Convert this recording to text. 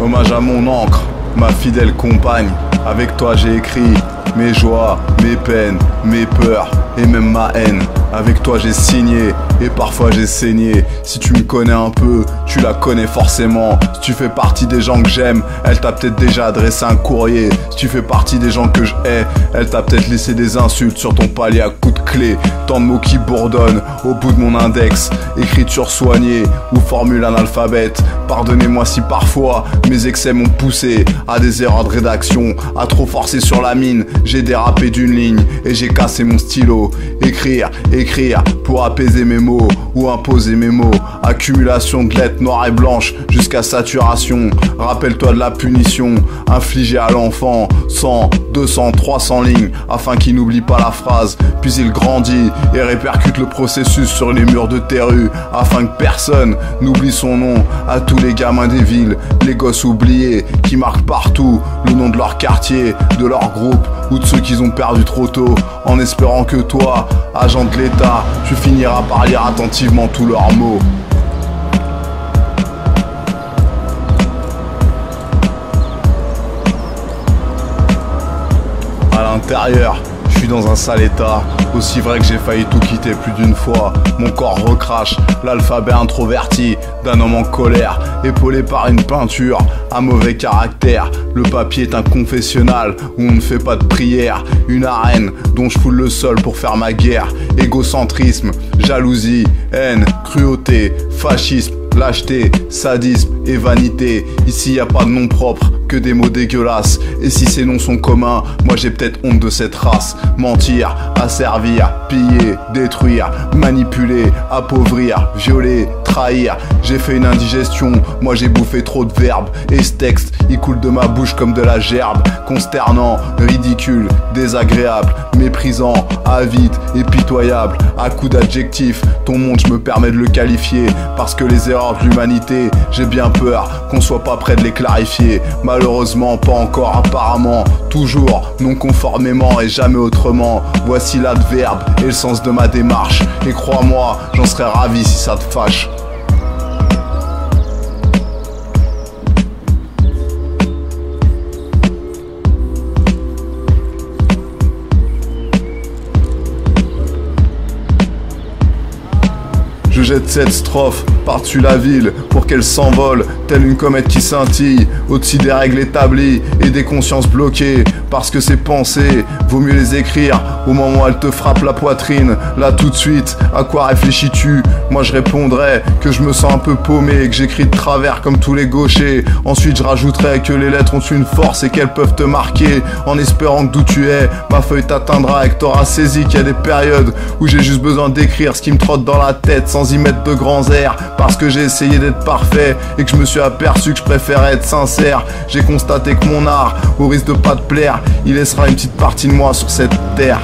Hommage à mon encre, ma fidèle compagne. Avec toi j'ai écrit mes joies, mes peines, mes peurs et même ma haine. Avec toi j'ai signé et parfois j'ai saigné. Si tu me connais un peu, tu la connais forcément. Si tu fais partie des gens que j'aime, elle t'a peut-être déjà adressé un courrier. Si tu fais partie des gens que je hais, elle t'a peut-être laissé des insultes sur ton palier à coups de clé. Tant de mots qui bourdonnent au bout de mon index. Écriture soignée ou formule analphabète. Pardonnez-moi si parfois mes excès m'ont poussé à des erreurs de rédaction, à trop forcer sur la mine. J'ai dérapé d'une ligne et j'ai cassé mon stylo. Écrire pour apaiser mes mots ou imposer mes mots. Accumulation de lettres noires et blanches jusqu'à saturation. Rappelle-toi de la punition infligée à l'enfant. 100, 200, 300 lignes afin qu'il n'oublie pas la phrase. Puis il grandit et répercute le processus sur les murs de tes rues afin que personne n'oublie son nom. À tous les gamins des villes, les gosses oubliés qui marquent partout le nom de leur quartier, de leur groupe ou de ceux qu'ils ont perdu trop tôt, en espérant que toi, agent de l'État, tu finiras par lire attentivement tous leurs mots. À l'intérieur, je suis dans un sale état, aussi vrai que j'ai failli tout quitter plus d'une fois. Mon corps recrache l'alphabet introverti d'un homme en colère, épaulé par une peinture à mauvais caractère. Le papier est un confessionnal où on ne fait pas de prière, une arène dont je foule le sol pour faire ma guerre. Égocentrisme, jalousie, haine, cruauté, fascisme, lâcheté, sadisme et vanité. Ici y a pas de nom propre, que des mots dégueulasses. Et si ces noms sont communs, moi j'ai peut-être honte de cette race. Mentir, asservir, piller, détruire, manipuler, appauvrir, violer, trahir. J'ai fait une indigestion, moi j'ai bouffé trop de verbes. Et ce texte, il coule de ma bouche comme de la gerbe. Consternant, ridicule, désagréable, méprisant, avide et pitoyable. À coups d'adjectifs, ton monde je me permets de le qualifier. Parce que les erreurs de l'humanité, j'ai bien peur qu'on soit pas près de les clarifier. Malheureusement pas encore apparemment, toujours non conformément et jamais autrement. Voici l'adverbe et le sens de ma démarche. Et crois-moi, j'en serais ravi si ça te fâche. Je jette cette strophe par-dessus la ville pour qu'elle s'envole, telle une comète qui scintille au-dessus des règles établies et des consciences bloquées. Parce que ces pensées, vaut mieux les écrire au moment où elles te frappent la poitrine. Là tout de suite, à quoi réfléchis-tu? Moi je répondrais que je me sens un peu paumé et que j'écris de travers comme tous les gauchers. Ensuite je rajouterais que les lettres ont une force et qu'elles peuvent te marquer, en espérant que d'où tu es, ma feuille t'atteindra et que t'auras saisi qu'il y a des périodes où j'ai juste besoin d'écrire ce qui me trotte dans la tête sans y mettre de grands airs. Parce que j'ai essayé d'être parfait et que je me suis aperçu que je préférais être sincère. J'ai constaté que mon art, au risque de pas te plaire, il laissera une petite partie de moi sur cette terre.